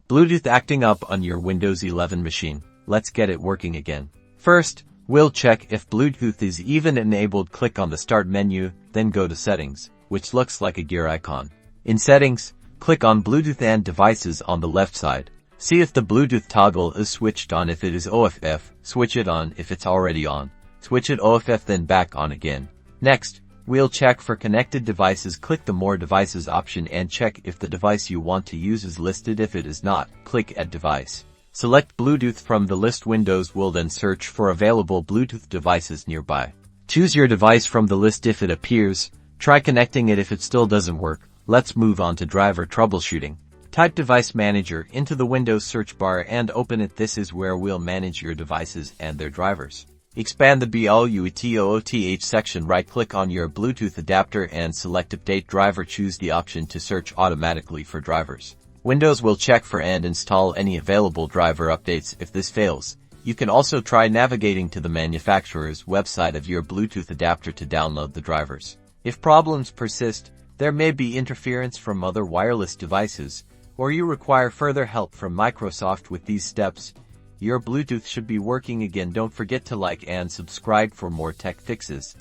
Bluetooth acting up on your Windows 11 machine. Let's get it working again. First, we'll check if Bluetooth is even enabled. Click on the Start menu, then go to Settings, which looks like a gear icon. In Settings, click on Bluetooth and Devices on the left side. See if the Bluetooth toggle is switched on. If it is off, switch it on. If it's already on, switch it off, then back on again. Next, we'll check for connected devices. Click the More Devices option and check if the device you want to use is listed. If it is not, click Add Device. Select Bluetooth from the list. Windows will then search for available Bluetooth devices nearby. Choose your device from the list. If it appears, try connecting it. If it still doesn't work, let's move on to driver troubleshooting. Type Device Manager into the Windows search bar and open it. This is where we'll manage your devices and their drivers. Expand the Bluetooth section. Right-click on your Bluetooth adapter and select Update Driver. Choose the option to search automatically for drivers. Windows will check for and install any available driver updates. If this fails, you can also try navigating to the manufacturer's website of your Bluetooth adapter to download the drivers. If problems persist, there may be interference from other wireless devices, or you require further help from Microsoft with these steps. Your Bluetooth should be working again. Don't forget to like and subscribe for more tech fixes.